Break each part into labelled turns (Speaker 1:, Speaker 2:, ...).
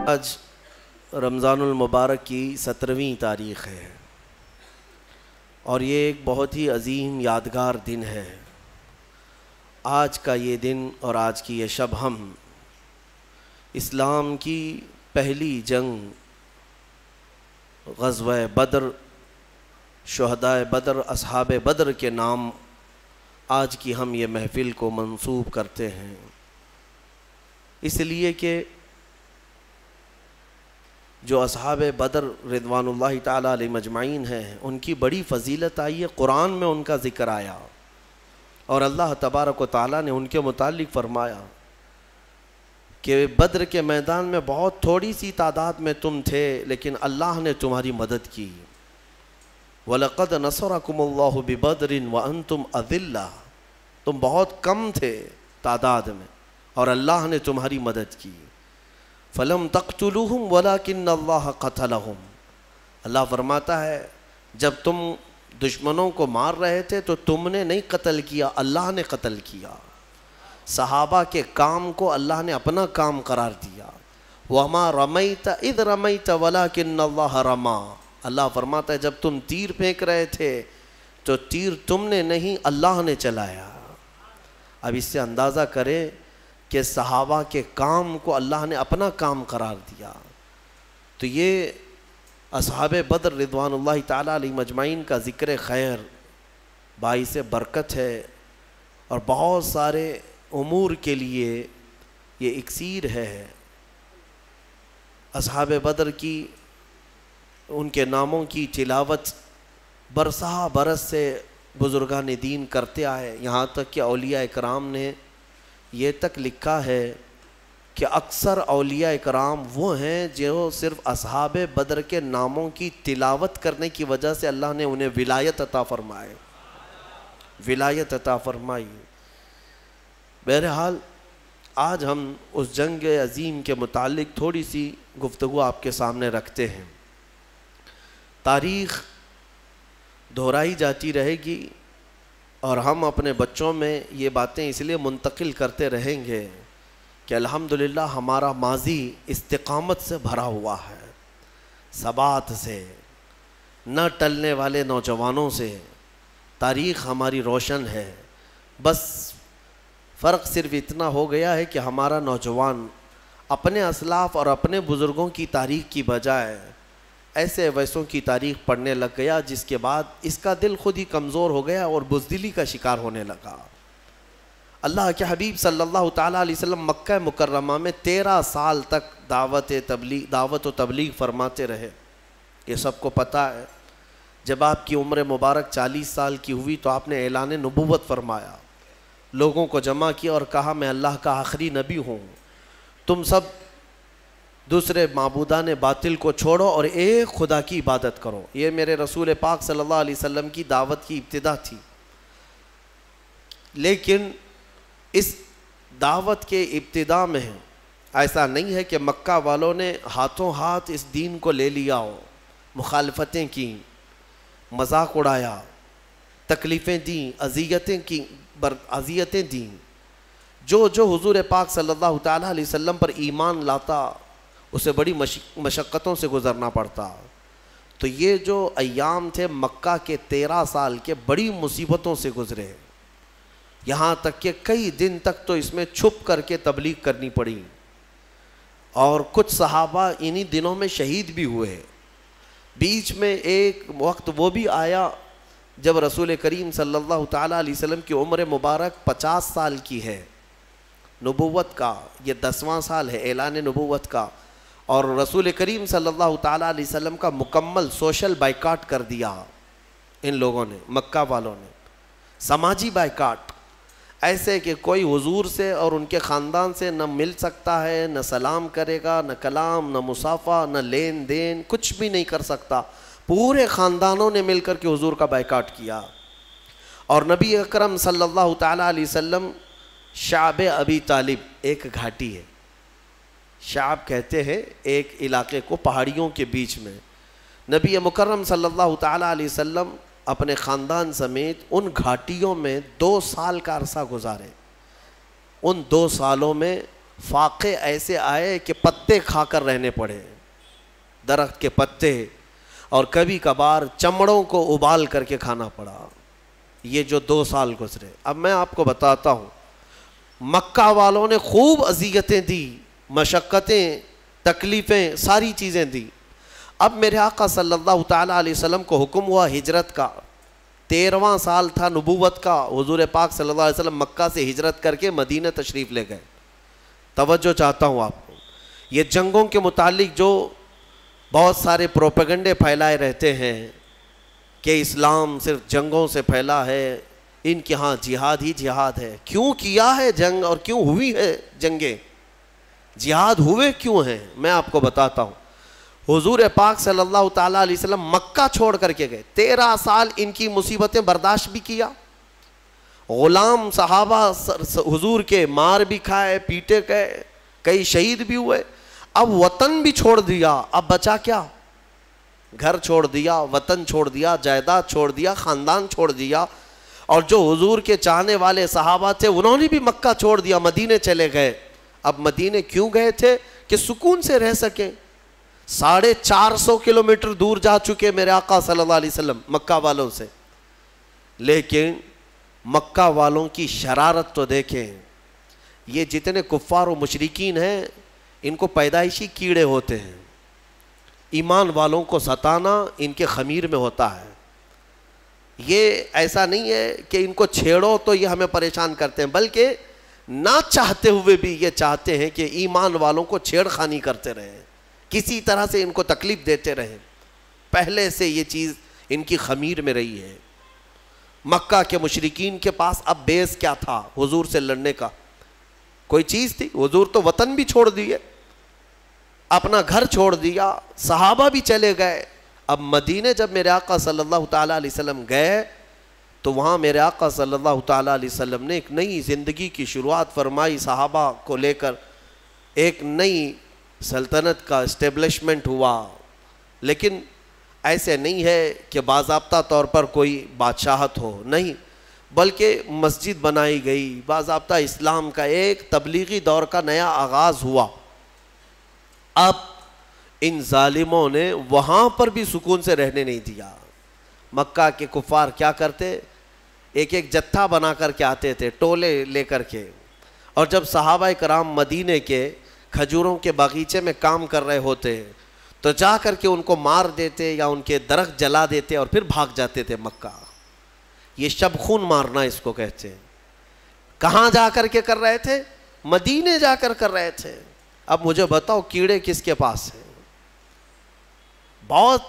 Speaker 1: آج رمضان المبارک کی 17ویں تاریخ ہے اور یہ ایک بہت ہی عظیم یادگار دن ہے۔ آج کا یہ دن اور آج کی یہ شب ہم اسلام کی پہلی جنگ غزوہ بدر، شہدائے بدر، اصحاب بدر کے نام آج کی ہم یہ محفل کو منسوب کرتے ہیں، اس لیے کہ جو اصحاب بدر رضوان اللہ تعالیٰ علیہ مجمعین ہیں ان کی بڑی فضیلت آئی ہے، قرآن میں ان کا ذکر آیا اور اللہ تبارک و تعالیٰ نے ان کے متعلق فرمایا کہ بدر کے میدان میں بہت تھوڑی سی تعداد میں تم تھے لیکن اللہ نے تمہاری مدد کی۔ وَلَقَدْ نَصَرَكُمُ اللَّهُ بِبَدْرٍ وَأَنْتُمْ أَذِلَّةٌ، تم بہت کم تھے تعداد میں اور اللہ نے تمہاری مدد کی۔ فَلَمْ تَقْتُلُوهُمْ وَلَكِنَّ اللَّهَ قَتَلَهُمْ، اللہ فرماتا ہے جب تم دشمنوں کو مار رہے تھے تو تم نے نہیں قتل کیا، اللہ نے قتل کیا۔ صحابہ کے کام کو اللہ نے اپنا کام قرار دیا۔ وَمَا رَمَيْتَ إِذْ رَمَيْتَ وَلَكِنَّ اللَّهَ رَمَى، اللہ فرماتا ہے جب تم تیر پھینک رہے تھے تو تیر تم نے نہیں، اللہ نے چلایا۔ اب اس سے اندازہ کریں کہ صحابہ کے کام کو اللہ نے اپنا کام قرار دیا۔ تو یہ اصحاب بدر رضوان اللہ تعالیٰ علیہ مجمعین کا ذکر خیر باعث برکت ہے اور بہت سارے امور کے لیے یہ اکسیر ہے۔ اصحاب بدر کی ان کے ناموں کی تلاوت برسہ برس سے بزرگان دین کرتے آئے، یہاں تک کہ اولیاء اکرام نے یہ تک لکھا ہے کہ اکثر اولیاء اکرام وہ ہیں جو صرف اصحاب بدر کے ناموں کی تلاوت کرنے کی وجہ سے اللہ نے انہیں ولایت عطا فرمائے، ولایت عطا فرمائی۔ بہرحال آج ہم اس جنگ عظیم کے متعلق تھوڑی سی گفتگو آپ کے سامنے رکھتے ہیں۔ تاریخ دہرائی جاتی رہے گی اور ہم اپنے بچوں میں یہ باتیں اس لیے منتقل کرتے رہیں گے کہ الحمدللہ ہمارا ماضی استقامت سے بھرا ہوا ہے، ثبات سے، نہ ٹلنے والے نوجوانوں سے۔ تاریخ ہماری روشن ہے، بس فرق صرف اتنا ہو گیا ہے کہ ہمارا نوجوان اپنے اسلاف اور اپنے بزرگوں کی تاریخ کی بجائے ایسے ویسوں کی تاریخ پڑھنے لگ گیا جس کے بعد اس کا دل خود ہی کمزور ہو گیا اور بزدلی کا شکار ہونے لگا۔ اللہ کے حبیب صلی اللہ تعالیٰ علیہ وسلم مکہ مکرمہ میں 13 سال تک دعوت و تبلیغ فرماتے رہے، یہ سب کو پتہ ہے۔ جب آپ کی عمر مبارک 40 سال کی ہوئی تو آپ نے اعلان نبوت فرمایا، لوگوں کو جمع کیا اور کہا میں اللہ کا آخری نبی ہوں، تم سب دوسرے معبودان باطل کو چھوڑو اور ایک خدا کی عبادت کرو۔ یہ میرے رسول پاک صلی اللہ علیہ وسلم کی دعوت کی ابتدا تھی۔ لیکن اس دعوت کے ابتدا میں ایسا نہیں ہے کہ مکہ والوں نے ہاتھوں ہاتھ اس دین کو لے لیا ہو، مخالفتیں کی، مذاق اڑایا، تکلیفیں دیں، اذیتیں دیں۔ جو حضور پاک صلی اللہ تعالیٰ علیہ وسلم پر ایمان لاتا اسے بڑی مشقتوں سے گزرنا پڑتا۔ تو یہ جو ایام تھے مکہ کے 13 سال کے بڑی مصیبتوں سے گزرے، یہاں تک کہ کئی دن تک تو اس میں چھپ کر کے تبلیغ کرنی پڑی اور کچھ صحابہ انہی دنوں میں شہید بھی ہوئے۔ بیچ میں ایک وقت وہ بھی آیا جب رسول کریم صلی اللہ تعالیٰ علیہ وسلم کی عمر مبارک 50 سال کی ہے، نبوت کا یہ 10واں سال ہے اعلان نبوت کا، اور رسول کریم صلی اللہ تعالیٰ علیہ وسلم کا مکمل سوشل بائیکاٹ کر دیا ان لوگوں نے، مکہ والوں نے، سماجی بائیکاٹ، ایسے کہ کوئی حضور سے اور ان کے خاندان سے نہ مل سکتا ہے، نہ سلام کرے گا، نہ کلام، نہ مصافحہ، نہ لین دین، کچھ بھی نہیں کر سکتا۔ پورے خاندانوں نے مل کر کے حضور کا بائیکاٹ کیا۔ اور نبی اکرم صلی اللہ تعالیٰ علیہ وسلم شعب ابی طالب، ایک گھاٹی ہے، شعب کہتے ہیں ایک علاقے کو پہاڑیوں کے بیچ میں، نبی مکرم صلی اللہ تعالیٰ علیہ وسلم اپنے خاندان سمیت ان گھاٹیوں میں 2 سال کا عرصہ گزارے۔ ان 2 سالوں میں فاقے ایسے آئے کہ پتے کھا کر رہنے پڑے، درخت کے پتے، اور کبھی کبھار چمڑوں کو ابال کر کے کھانا پڑا۔ یہ جو 2 سال گزرے، اب میں آپ کو بتاتا ہوں، مکہ والوں نے خوب اذیتیں دی، مشقتیں، تکلیفیں، ساری چیزیں دی۔ اب میرے آقا صلی اللہ تعالیٰ علیہ وسلم کو حکم ہوا ہجرت کا، 13واں سال تھا نبوت کا، حضور پاک صلی اللہ علیہ وسلم مکہ سے ہجرت کر کے مدینہ تشریف لے گئے۔ توجہ چاہتا ہوں آپ کو، یہ جنگوں کے متعلق جو بہت سارے پروپیگنڈے پھیلائے رہتے ہیں کہ اسلام صرف جنگوں سے پھیلا ہے، ان کے ہاں جہاد ہی جہاد ہے۔ کیوں کیا ہے جنگ اور کیوں ہوئی ہے جنگیں؟ جہاد ہوئے کیوں ہیں؟ میں آپ کو بتاتا ہوں۔ حضور پاک صلی اللہ تعالیٰ علیہ وسلم مکہ چھوڑ کر کے گئے، 13 سال ان کی مصیبتیں برداشت بھی کیا، غلام صحابہ حضور کے مار بھی کھائے، پیٹے گئے، کئی شہید بھی ہوئے، اب وطن بھی چھوڑ دیا، اب بچا کیا؟ گھر چھوڑ دیا، وطن چھوڑ دیا، جائیداد چھوڑ دیا، خاندان چھوڑ دیا، اور جو حضور کے چاہنے والے صحابہ تھے انہوں نے بھی مکہ چھوڑ دیا، مدینے چلے گئے۔ اب مدینے کیوں گئے تھے؟ کہ سکون سے رہ سکیں۔ 450 کلومیٹر دور جا چکے میرے آقا صلی اللہ علیہ وسلم مکہ والوں سے، لیکن مکہ والوں کی شرارت تو دیکھیں۔ یہ جتنے کفار و مشرکین ہیں ان کو پیدائشی کیڑے ہوتے ہیں، ایمان والوں کو ستانا ان کے خمیر میں ہوتا ہے۔ یہ ایسا نہیں ہے کہ ان کو چھیڑو تو یہ ہمیں پریشان کرتے ہیں، بلکہ نہ چاہتے ہوئے بھی یہ چاہتے ہیں کہ ایمان والوں کو چھیڑ خانی کرتے رہیں، کسی طرح سے ان کو تکلیف دیتے رہیں۔ پہلے سے یہ چیز ان کی خمیر میں رہی ہے۔ مکہ کے مشرکین کے پاس اب بیس کیا تھا حضور سے لڑنے کا؟ کوئی چیز تھی؟ حضور تو وطن بھی چھوڑ دیے، اپنا گھر چھوڑ دیا، صحابہ بھی چلے گئے۔ اب مدینے جب میرے آقا صلی اللہ تعالیٰ علیہ وسلم گئے تو وہاں میرے آقا صلی اللہ تعالیٰ علیہ وسلم نے ایک نئی زندگی کی شروعات فرمائی، صحابہ کو لے کر ایک نئی سلطنت کا اسٹیبلشمنٹ ہوا۔ لیکن ایسے نہیں ہے کہ باضابطہ طور پر کوئی بادشاہت ہو، نہیں، بلکہ مسجد بنائی گئی، باضابطہ اسلام کا ایک تبلیغی دور کا نیا آغاز ہوا۔ اب ان ظالموں نے وہاں پر بھی سکون سے رہنے نہیں دیا۔ مکہ کے کفار کیا کرتے؟ ایک ایک جتھا بنا کر کے آتے تھے، ٹولے لے کر کے، اور جب صحابہ کرام مدینے کے کھجوروں کے باغیچے میں کام کر رہے ہوتے تو جا کر کے ان کو مار دیتے یا ان کے درخت جلا دیتے اور پھر بھاگ جاتے تھے مکہ۔ یہ شب خون مارنا اس کو کہتے ہیں۔ کہاں جا کر کے کر رہے تھے؟ مدینے جا کر کر رہے تھے۔ اب مجھے بتاؤ کیڑے کس کے پاس ہیں؟ بہت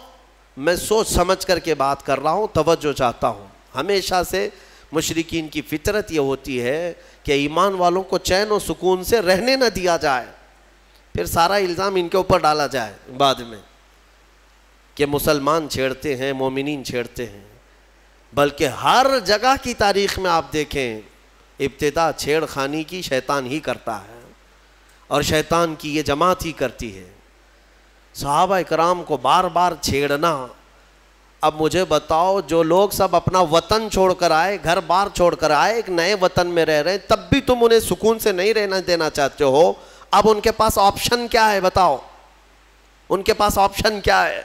Speaker 1: میں سوچ سمجھ کر کے بات کر رہا ہوں، توجہ چاہتا ہوں۔ ہمیشہ سے مشرکین کی فطرت یہ ہوتی ہے کہ ایمان والوں کو چین و سکون سے رہنے نہ دیا جائے، پھر سارا الزام ان کے اوپر ڈالا جائے بعد میں کہ مسلمان چھیڑتے ہیں، مومنین چھیڑتے ہیں۔ بلکہ ہر جگہ کی تاریخ میں آپ دیکھیں ابتدا چھیڑ خانی کی شیطان ہی کرتا ہے، اور شیطان کی یہ جماعت ہی کرتی ہے۔ صحابہ کرام کو بار بار چھیڑنا۔ اب مجھے بتاؤ جو لوگ سب اپنا وطن چھوڑ کر آئے، گھر بار چھوڑ کر آئے، ایک نئے وطن میں رہ رہے ہیں، تب بھی تم انہیں سکون سے نہیں رہنا دینا چاہتے ہو۔ اب ان کے پاس آپشن کیا ہے بتاؤ؟ ان کے پاس آپشن کیا ہے؟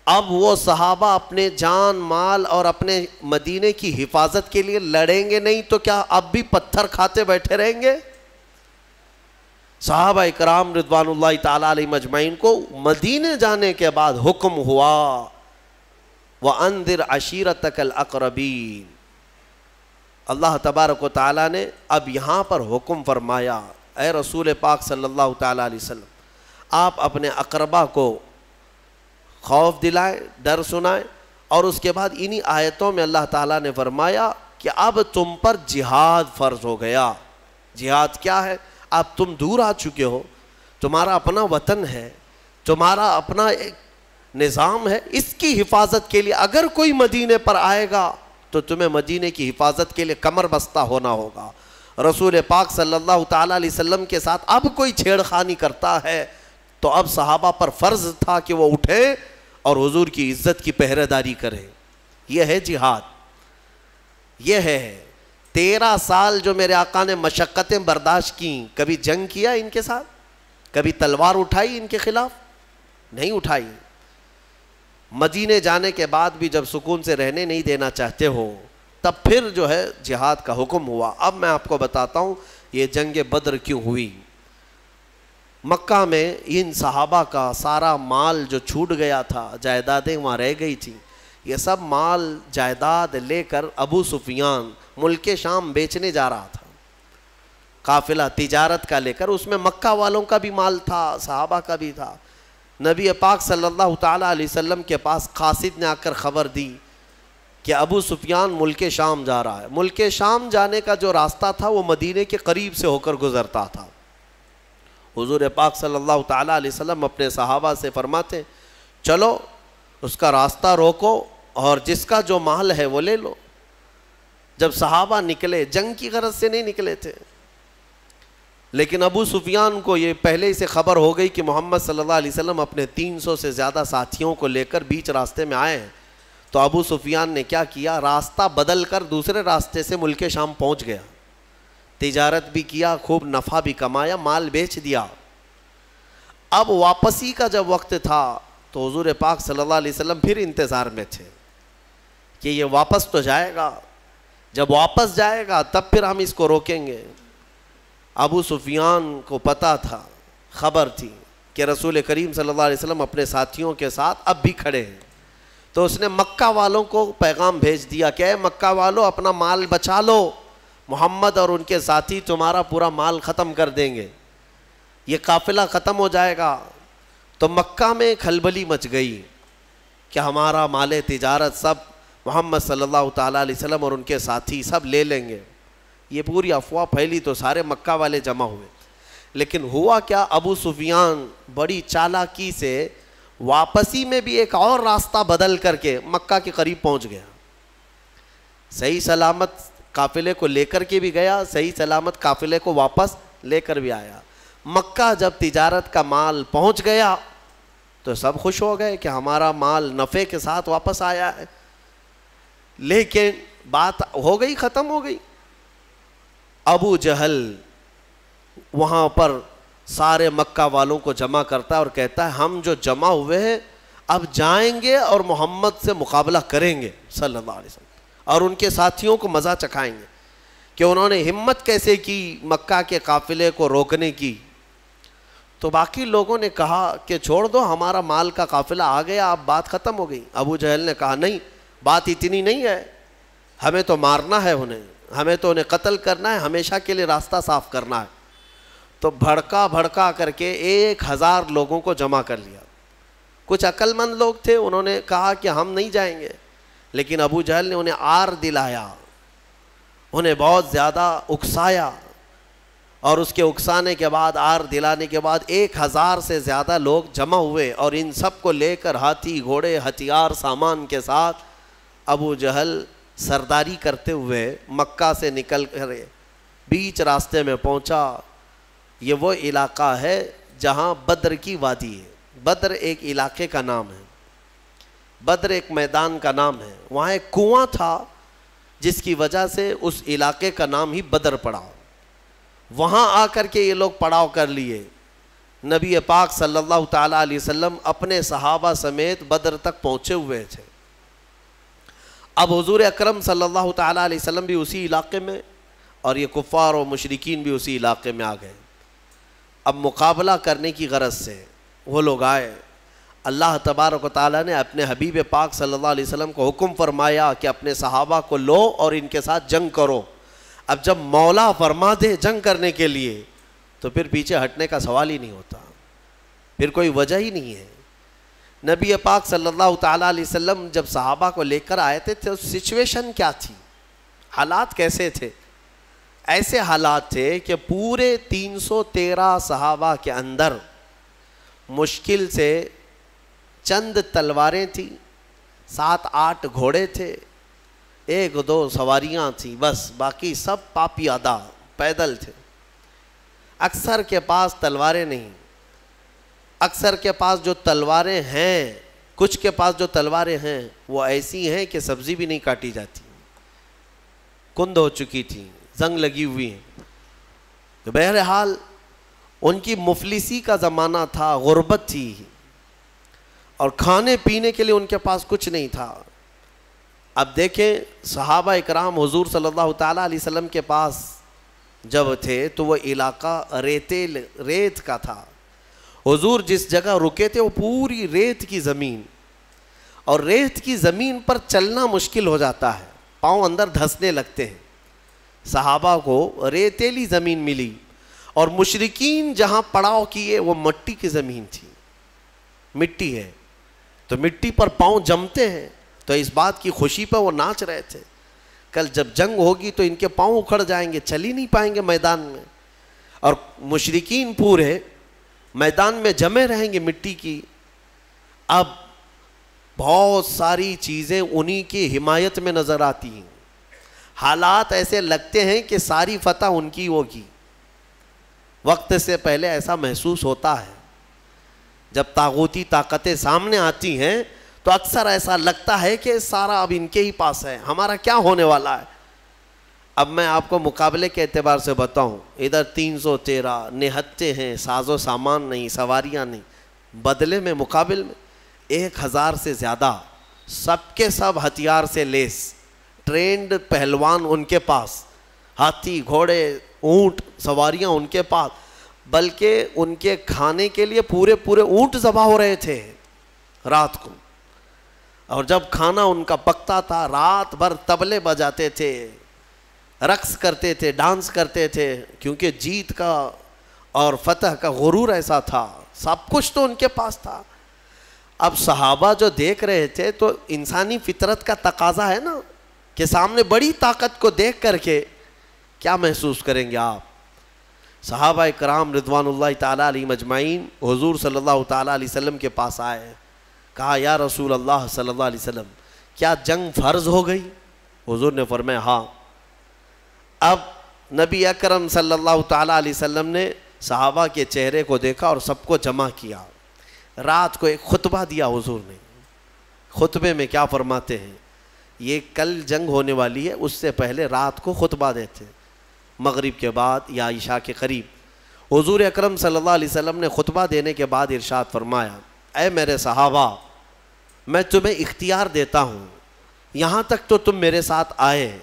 Speaker 1: اب وہ صحابہ اپنے جان مال اور اپنے مدینے کی حفاظت کے لیے لڑیں گے نہیں تو کیا اب بھی پتھر کھاتے بیٹھے رہیں گے؟ صحابہ اکرام رضوان اللہ تعالیٰ علیہ مجمعین کو مدینے جانے کے بعد حکم ہوا وَأَنذِرْ عَشِيرَتَكَ الْأَقْرَبِينَ۔ اللہ تبارک و تعالیٰ نے اب یہاں پر حکم فرمایا، اے رسول پاک صلی اللہ تعالیٰ علیہ وسلم، آپ اپنے اقربا کو خوف دلائیں، ڈر سنائیں، اور اس کے بعد انہی آیتوں میں اللہ تعالیٰ نے فرمایا کہ اب تم پر جہاد فرض ہو گیا۔ جہاد کیا ہے؟ اب تم دور آ چکے ہو، تمہارا اپنا وطن ہے، تمہارا اپنا ایک نظام ہے، اس کی حفاظت کے لیے اگر کوئی مدینے پر آئے گا تو تمہیں مدینے کی حفاظت کے لیے کمر بستہ ہونا ہوگا۔ رسول پاک صلی اللہ تعالیٰ علیہ وسلم کے ساتھ اب کوئی چھیڑ خانی کرتا ہے تو اب صحابہ پر فرض تھا کہ وہ اٹھیں اور حضور کی عزت کی پہرے داری کریں۔ یہ ہے جہاد، یہ ہے 13 سال جو میرے آقا نے مشقتیں برداشت کیں، کبھی جنگ کیا ان کے ساتھ؟ کبھی تلوار اٹھائی ان کے خلاف؟ نہیں اٹھائی۔ مدینے جانے کے بعد بھی جب سکون سے رہنے نہیں دینا چاہتے ہو تب پھر جو ہے جہاد کا حکم ہوا۔ اب میں آپ کو بتاتا ہوں یہ جنگ بدر کیوں ہوئی۔ مکہ میں ان صحابہ کا سارا مال جو چھوٹ گیا تھا، جائیدادیں وہاں رہ گئی تھیں، یہ سب مال جائیداد لے کر ابو سفیان ملک شام بیچنے جا رہا تھا، قافلہ تجارت کا لے کر۔ اس میں مکہ والوں کا بھی مال تھا، صحابہ کا بھی تھا۔ نبی پاک صلی اللہ تعالیٰ علیہ وسلم کے پاس قاصد نے آ کر خبر دی کہ ابو سفیان ملک شام جا رہا ہے۔ ملک شام جانے کا جو راستہ تھا وہ مدینے کے قریب سے ہو کر گزرتا تھا۔ حضور پاک صلی اللہ تعالیٰ علیہ وسلم اپنے صحابہ سے فرماتے چلو اس کا راستہ روکو اور جس کا جو مال ہے وہ لے لو۔ جب صحابہ نکلے، جنگ کی غرض سے نہیں نکلے تھے، لیکن ابو سفیان کو یہ پہلے ہی سے خبر ہو گئی کہ محمد صلی اللہ علیہ وسلم اپنے 300 سے زیادہ ساتھیوں کو لے کر بیچ راستے میں آئے ہیں۔ تو ابو سفیان نے کیا کیا، راستہ بدل کر دوسرے راستے سے ملک شام پہنچ گیا، تجارت بھی کیا، خوب نفع بھی کمایا، مال بیچ دیا۔ اب واپسی کا جب وقت تھا تو حضور پاک صلی اللہ علیہ وسلم پھر انتظار میں تھے کہ یہ واپس تو جائے گا، جب واپس جائے گا تب پھر ہم اس کو روکیں گے۔ ابو سفیان کو پتا تھا، خبر تھی کہ رسول کریم صلی اللہ علیہ وسلم اپنے ساتھیوں کے ساتھ اب بھی کھڑے ہیں، تو اس نے مکہ والوں کو پیغام بھیج دیا کہ اے مکہ والوں اپنا مال بچا لو، محمد اور ان کے ساتھی تمہارا پورا مال ختم کر دیں گے، یہ قافلہ ختم ہو جائے گا۔ تو مکہ میں کھلبلی مچ گئی کہ ہمارا مال تجارت سب محمد صلی اللہ تعالیٰ علیہ وسلم اور ان کے ساتھی سب لے لیں گے۔ یہ پوری افواہ پھیلی تو سارے مکہ والے جمع ہوئے، لیکن ہوا کیا، ابو سفیان بڑی چالاکی سے واپسی میں بھی ایک اور راستہ بدل کر کے مکہ کے قریب پہنچ گیا۔ صحیح سلامت قافلے کو لے کر کے بھی گیا، صحیح سلامت قافلے کو واپس لے کر بھی آیا۔ مکہ جب تجارت کا مال پہنچ گیا تو سب خوش ہو گئے کہ ہمارا مال نفع کے ساتھ واپس آیا ہے، لیکن بات ہو گئی، ختم ہو گئی۔ ابو جہل وہاں پر سارے مکہ والوں کو جمع کرتا ہے اور کہتا ہے ہم جو جمع ہوئے ہیں اب جائیں گے اور محمد سے مقابلہ کریں گے صلی اللہ علیہ وسلم، اور ان کے ساتھیوں کو مزہ چکھائیں گے کہ انہوں نے ہمت کیسے کی مکہ کے قافلے کو روکنے کی۔ تو باقی لوگوں نے کہا کہ چھوڑ دو، ہمارا مال کا قافلہ آ گیا، اب بات ختم ہو گئی۔ ابو جہل نے کہا نہیں، بات اتنی نہیں ہے، ہمیں تو مارنا ہے انہیں، ہمیں تو انہیں قتل کرنا ہے، ہمیشہ کے لیے راستہ صاف کرنا ہے۔ تو بھڑکا کر کے 1000 لوگوں کو جمع کر لیا۔ کچھ عقل مند لوگ تھے، انہوں نے کہا کہ ہم نہیں جائیں گے، لیکن ابو جہل نے انہیں آر دلایا، انہیں بہت زیادہ اکسایا، اور اس کے اکسانے کے بعد، آر دلانے کے بعد 1000 سے زیادہ لوگ جمع ہوئے، اور ان سب کو لے کر ہاتھی گھوڑے ہتھیار سامان کے ساتھ ابو جہل سرداری کرتے ہوئے مکہ سے نکل کر بیچ راستے میں پہنچا۔ یہ وہ علاقہ ہے جہاں بدر کی وادی ہے۔ بدر ایک علاقے کا نام ہے، بدر ایک میدان کا نام ہے۔ وہاں ایک کنواں تھا جس کی وجہ سے اس علاقے کا نام ہی بدر پڑا۔ وہاں آ کر کے یہ لوگ پڑاؤ کر لیے۔ نبی پاک صلی اللہ تعالیٰ علیہ وسلم اپنے صحابہ سمیت بدر تک پہنچے ہوئے تھے۔ اب حضور اکرم صلی اللہ تعالیٰ علیہ وسلم بھی اسی علاقے میں، اور یہ کفار و مشرکین بھی اسی علاقے میں آ گئے۔ اب مقابلہ کرنے کی غرض سے وہ لوگ آئے۔ اللہ تبارک و تعالیٰ نے اپنے حبیب پاک صلی اللہ علیہ وسلم کو حکم فرمایا کہ اپنے صحابہ کو لو اور ان کے ساتھ جنگ کرو۔ اب جب مولا فرما دے جنگ کرنے کے لیے تو پھر پیچھے ہٹنے کا سوال ہی نہیں ہوتا، پھر کوئی وجہ ہی نہیں ہے۔ نبی پاک صلی اللہ تعالیٰ علیہ وسلم جب صحابہ کو لے کر آئے تھے تو سچویشن کیا تھی، حالات کیسے تھے؟ ایسے حالات تھے کہ پورے 313 صحابہ کے اندر مشکل سے چند تلواریں تھیں، 7-8 گھوڑے تھے، 1-2 سواریاں تھیں، بس باقی سب پاپیادہ پیدل تھے۔ اکثر کے پاس تلواریں نہیں، اکثر کے پاس جو تلواریں ہیں، کچھ کے پاس جو تلواریں ہیں وہ ایسی ہیں کہ سبزی بھی نہیں کاٹی جاتی، کند ہو چکی تھیں، زنگ لگی ہوئی ہیں. تو بہرحال ان کی مفلسی کا زمانہ تھا، غربت تھی، اور کھانے پینے کے لیے ان کے پاس کچھ نہیں تھا. اب دیکھیں صحابہ اکرام حضور صلی اللہ تعالیٰ علیہ وسلم کے پاس جب تھے تو وہ علاقہ ریت کا تھا. حضور جس جگہ رکے تھے وہ پوری ریت کی زمین، اور ریت کی زمین پر چلنا مشکل ہو جاتا ہے، پاؤں اندر دھسنے لگتے ہیں. صحابہ کو ریتیلی زمین ملی، اور مشرکین جہاں پڑاؤ کیے وہ مٹی کی زمین تھی، مٹی ہے تو مٹی پر پاؤں جمتے ہیں. تو اس بات کی خوشی پہ وہ ناچ رہے تھے، کل جب جنگ ہوگی تو ان کے پاؤں اکھڑ جائیں گے، چل ہی نہیں پائیں گے میدان میں، اور مشرکین پورے میدان میں جمے رہیں گے مٹی کی. اب بہت ساری چیزیں انہی کی حمایت میں نظر آتی ہیں، حالات ایسے لگتے ہیں کہ ساری فتح ان کی ہوگی. وقت سے پہلے ایسا محسوس ہوتا ہے، جب طاغوتی طاقتیں سامنے آتی ہیں تو اکثر ایسا لگتا ہے کہ سارا اب ان کے ہی پاس ہے، ہمارا کیا ہونے والا ہے. اب میں آپ کو مقابلے کے اعتبار سے بتاؤں، ادھر 313 نہتے ہیں، ساز و سامان نہیں، سواریاں نہیں، بدلے میں مقابل میں 1000 سے زیادہ سب کے سب ہتھیار سے لیس، ٹرینڈ پہلوان ان کے پاس، ہاتھی گھوڑے اونٹ سواریاں ان کے پاس، بلکہ ان کے کھانے کے لیے پورے اونٹ ذبح ہو رہے تھے رات کو. اور جب کھانا ان کا پکتا تھا رات بھر طبلے بجاتے تھے، رقص کرتے تھے، ڈانس کرتے تھے، کیونکہ جیت کا اور فتح کا غرور ایسا تھا، سب کچھ تو ان کے پاس تھا. اب صحابہ جو دیکھ رہے تھے تو انسانی فطرت کا تقاضا ہے نا کہ سامنے بڑی طاقت کو دیکھ کر کے کیا محسوس کریں گے آپ. صحابہ کرام رضوان اللہ تعالیٰ علیہ مجمعین حضور صلی اللہ تعالیٰ علیہ وسلم کے پاس آئے، کہا یا رسول اللہ صلی اللہ علیہ وسلم کیا جنگ فرض ہو گئی؟ حضور نے فرمایا ہاں. اب نبی اکرم صلی اللہ تعالیٰ علیہ وسلم نے صحابہ کے چہرے کو دیکھا اور سب کو جمع کیا. رات کو ایک خطبہ دیا حضور نے. خطبے میں کیا فرماتے ہیں؟ یہ کل جنگ ہونے والی ہے، اس سے پہلے رات کو خطبہ دیتے، مغرب کے بعد یا عشاء کے قریب. حضور اکرم صلی اللہ علیہ وسلم نے خطبہ دینے کے بعد ارشاد فرمایا، اے میرے صحابہ میں تمہیں اختیار دیتا ہوں، یہاں تک تو تم میرے ساتھ آئے،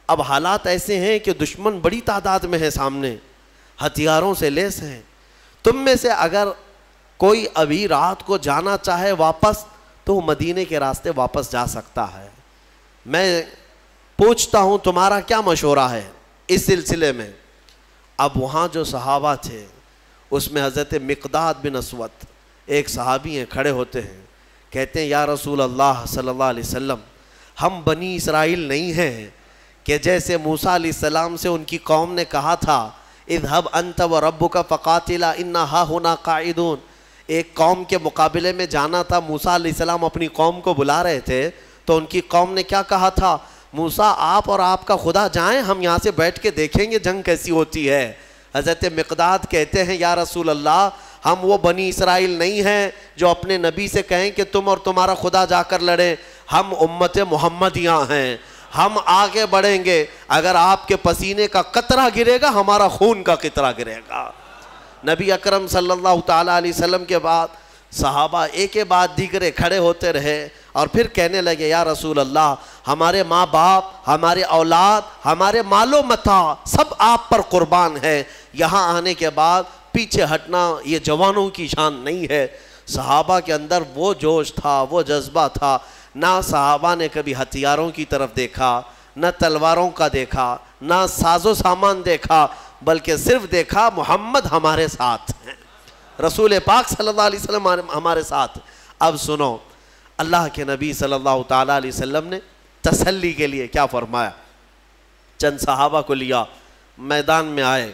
Speaker 1: اب حالات ایسے ہیں کہ دشمن بڑی تعداد میں ہے سامنے، ہتھیاروں سے لیس ہیں، تم میں سے اگر کوئی ابھی رات کو جانا چاہے واپس تو وہ مدینے کے راستے واپس جا سکتا ہے. میں پوچھتا ہوں تمہارا کیا مشورہ ہے اس سلسلے میں؟ اب وہاں جو صحابہ تھے اس میں حضرت مقداد بن اسود ایک صحابی ہیں، کھڑے ہوتے ہیں، کہتے ہیں یا رسول اللہ صلی اللہ علیہ وسلم ہم بنی اسرائیل نہیں ہیں کہ جیسے موسیٰ علیہ السلام سے ان کی قوم نے کہا تھا اذهب انت وربک فقاتلا انا ہاہنا قاعدون. ایک قوم کے مقابلے میں جانا تھا، موسیٰ علیہ السلام اپنی قوم کو بلا رہے تھے تو ان کی قوم نے کیا کہا تھا؟ موسیٰ آپ اور آپ کا خدا جائیں، ہم یہاں سے بیٹھ کے دیکھیں گے جنگ کیسی ہوتی ہے. حضرت مقداد کہتے ہیں یا رسول اللہ ہم وہ بنی اسرائیل نہیں ہیں جو اپنے نبی سے کہیں کہ تم اور تمہارا خدا جا کر لڑیں، ہم امت محمدیہ ہیں، ہم آگے بڑھیں گے، اگر آپ کے پسینے کا قطرہ گرے گا ہمارا خون کا قطرہ گرے گا. نبی اکرم صلی اللہ تعالیٰ علیہ وسلم کے بعد صحابہ ایک کے بعد دیگرے کھڑے ہوتے رہے اور پھر کہنے لگے یا رسول اللہ ہمارے ماں باپ، ہمارے اولاد، ہمارے مال و متاع سب آپ پر قربان ہے، یہاں آنے کے بعد پیچھے ہٹنا یہ جوانوں کی شان نہیں ہے. صحابہ کے اندر وہ جوش تھا، وہ جذبہ تھا. نہ صحابہ نے کبھی ہتھیاروں کی طرف دیکھا، نہ تلواروں کا دیکھا، نہ ساز و سامان دیکھا، بلکہ صرف دیکھا محمد ہمارے ساتھ ہیں، رسول پاک صلی اللہ علیہ وسلم ہمارے ساتھ. اب سنو اللہ کے نبی صلی اللہ تعالیٰ علیہ وسلم نے تسلی کے لیے کیا فرمایا. چند صحابہ کو لیا، میدان میں آئے،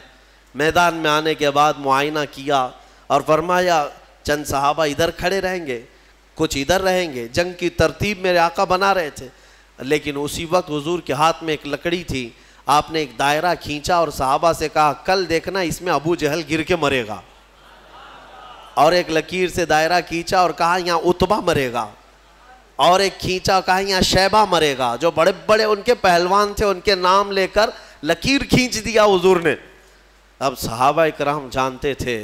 Speaker 1: میدان میں آنے کے بعد معائنہ کیا اور فرمایا چند صحابہ ادھر کھڑے رہیں گے، کچھ ادھر رہیں گے. جنگ کی ترتیب میرے آقا بنا رہے تھے، لیکن اسی وقت حضور کے ہاتھ میں ایک لکڑی تھی، آپ نے ایک دائرہ کھینچا اور صحابہ سے کہا کل دیکھنا اس میں ابو جہل گر کے مرے گا، اور ایک لکیر سے دائرہ کھینچا اور کہا یہاں عتبہ مرے گا. اور ایک کھینچا، کہا یہاں شیبہ مرے گا. جو بڑے بڑے ان کے پہلوان تھے ان کے نام لے کر لکیر کھینچ دیا حضور نے. اب صحابہ اکرام جانتے تھے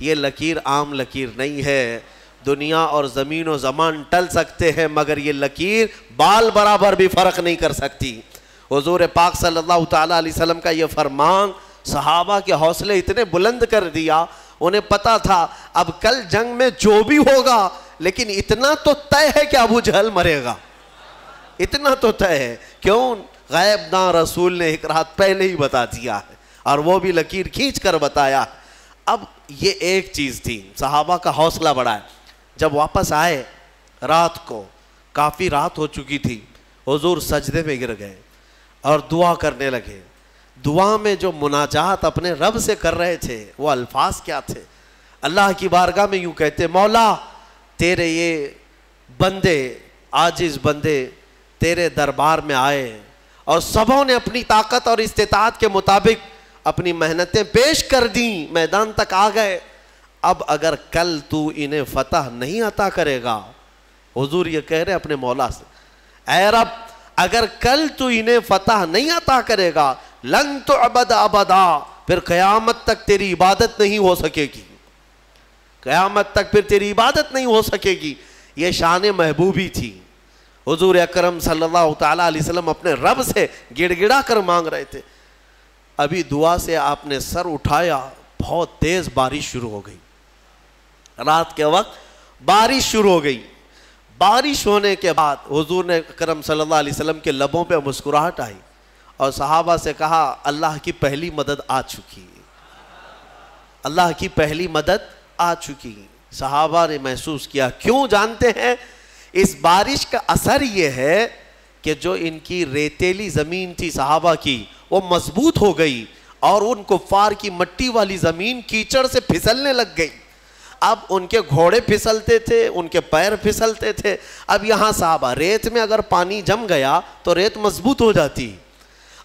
Speaker 1: یہ لکیر عام لکیر نہیں ہے، دنیا اور زمین و زمان ٹل سکتے ہیں مگر یہ لکیر بال برابر بھی فرق نہیں کر سکتی. حضور پاک صلی اللہ تعالیٰ علیہ وسلم کا یہ فرمان صحابہ کے حوصلے اتنے بلند کر دیا. انہیں پتا تھا اب کل جنگ میں جو بھی ہوگا لیکن اتنا تو طے ہے کہ ابو جہل مرے گا، اتنا تو طے ہے. کیوں؟ غیب داں رسول نے ایک رات پہلے ہی بتا دیا ہے اور وہ بھی لکیر کھینچ کر بتایا. اب یہ ایک چیز تھی، صحابہ کا حوصلہ بڑھا ہے. جب واپس آئے رات کو، کافی رات ہو چکی تھی، حضور سجدے میں گر گئے اور دعا کرنے لگے. دعا میں جو مناجات اپنے رب سے کر رہے تھے وہ الفاظ کیا تھے؟ اللہ کی بارگاہ میں یوں کہتے، مولا تیرے یہ بندے، عاجز بندے تیرے دربار میں آئے اور سبوں نے اپنی طاقت اور استطاعت کے مطابق اپنی محنتیں پیش کر دیں، میدان تک آ گئے. اب اگر کل تو انہیں فتح نہیں عطا کرے گا، حضور یہ کہہ رہے اپنے مولا سے، اے رب اگر کل تو انہیں فتح نہیں عطا کرے گا لن تعبد ابدا، پھر قیامت تک تیری عبادت نہیں ہو سکے گی، قیامت تک پھر تیری عبادت نہیں ہو سکے گی. یہ شان محبوبی تھی. حضور اکرم صلی اللہ تعالیٰ علیہ وسلم اپنے رب سے گڑ گڑا کر مانگ رہے تھے. ابھی دعا سے آپ نے سر اٹھایا، بہت تیز بارش شروع ہو گئی. رات کے وقت بارش شروع ہو گئی. بارش ہونے کے بعد حضور نے اکرم صلی اللہ علیہ وسلم کے لبوں پہ مسکراہٹ آئی اور صحابہ سے کہا اللہ کی پہلی مدد آ چکی، اللہ کی پہلی مدد آ چکی. صحابہ نے محسوس کیا. کیوں جانتے ہیں؟ اس بارش کا اثر یہ ہے کہ جو ان کی ریتیلی زمین تھی صحابہ کی وہ مضبوط ہو گئی اور ان کفار کی مٹی والی زمین کیچڑ سے پھسلنے لگ گئی. اب ان کے گھوڑے پھسلتے تھے، ان کے پیر پھسلتے تھے. اب یہاں صحابہ، ریت میں اگر پانی جم گیا تو ریت مضبوط ہو جاتی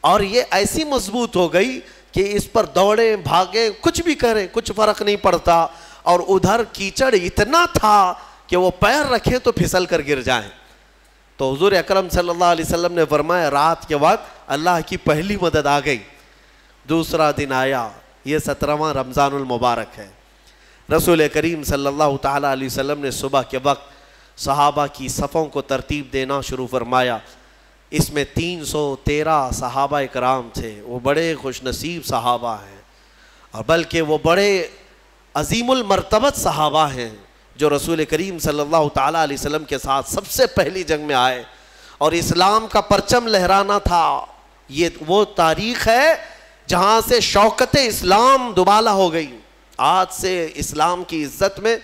Speaker 1: اور یہ ایسی مضبوط ہو گئی کہ اس پر دوڑیں بھاگیں کچھ بھی کریں کچھ فرق نہیں پڑتا. اور ادھر کیچڑ اتنا تھا کہ وہ پیر رکھیں تو پھسل کر گر جائیں. تو حضور اکرم صلی اللہ علیہ وسلم نے فرمایا رات کے وقت اللہ کی پہلی مدد آ گئی. دوسرا دن آیا، یہ 17واں رمضان المبارک ہے. رسول کریم صلی اللہ تعالیٰ علیہ وسلم نے صبح کے وقت صحابہ کی صفوں کو ترتیب دینا شروع فرمایا. اس میں 313 صحابہ اکرام تھے. وہ بڑے خوش نصیب صحابہ ہیں اور بلکہ وہ بڑے عظیم المرتبت صحابہ ہیں جو رسول کریم صلی اللہ تعالیٰ علیہ وسلم کے ساتھ سب سے پہلی جنگ میں آئے اور اسلام کا پرچم لہرانا تھا. یہ وہ تاریخ ہے جہاں سے شوکت اسلام دوبالا ہو گئی. آج سے اسلام کی عزت میں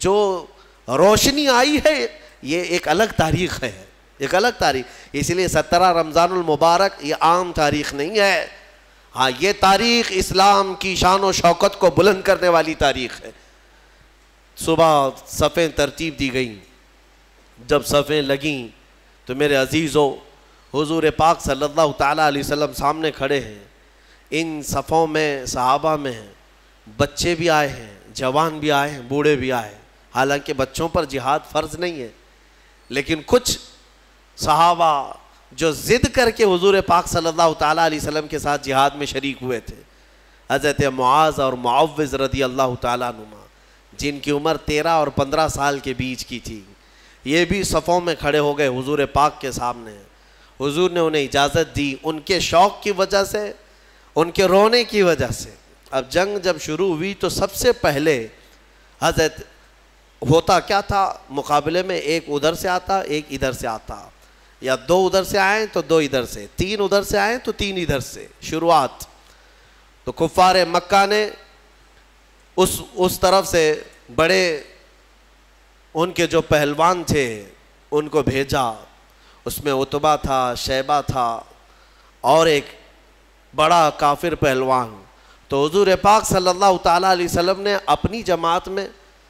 Speaker 1: جو روشنی آئی ہے یہ ایک الگ تاریخ ہے، ایک الگ تاریخ. اس لیے 17 رمضان المبارک یہ عام تاریخ نہیں ہے. ہاں یہ تاریخ اسلام کی شان و شوکت کو بلند کرنے والی تاریخ ہے. صبح صفیں ترتیب دی گئیں. جب صفیں لگیں تو میرے عزیزو حضور پاک صلی اللہ تعالیٰ علیہ وسلم سامنے کھڑے ہیں. ان صفوں میں صحابہ میں بچے بھی آئے ہیں، جوان بھی آئے ہیں، بوڑھے بھی آئے ہیں. حالانکہ بچوں پر جہاد فرض نہیں ہے لیکن کچھ صحابہ جو ضد کر کے حضور پاک صلی اللہ تعالیٰ علیہ وسلم کے ساتھ جہاد میں شریک ہوئے تھے، حضرت معاذ اور معوذ رضی اللہ تعالیٰ عنہما جن کی عمر 13 اور 15 سال کے بیچ کی تھی، یہ بھی صفوں میں کھڑے ہو گئے حضور پاک کے سامنے. حضور نے انہیں اجازت دی ان کے شوق کی وجہ سے، ان کے رونے کی وجہ سے. اب جنگ جب شروع ہوئی تو سب سے پہلے حضرت ہوتا کیا تھا، مقابلے میں ایک ادھر سے آتا ایک ادھر سے آتا، یا 2 ادھر سے آئیں تو 2 ادھر سے، 3 ادھر سے آئیں تو 3 ادھر سے شروعات. تو کفار مکہ نے اس طرف سے بڑے ان کے جو پہلوان تھے ان کو بھیجا. اس میں عتبہ تھا، شیبہ تھا اور ایک بڑا کافر پہلوان. تو حضور پاک صلی اللہ تعالیٰ علیہ وسلم نے اپنی جماعت میں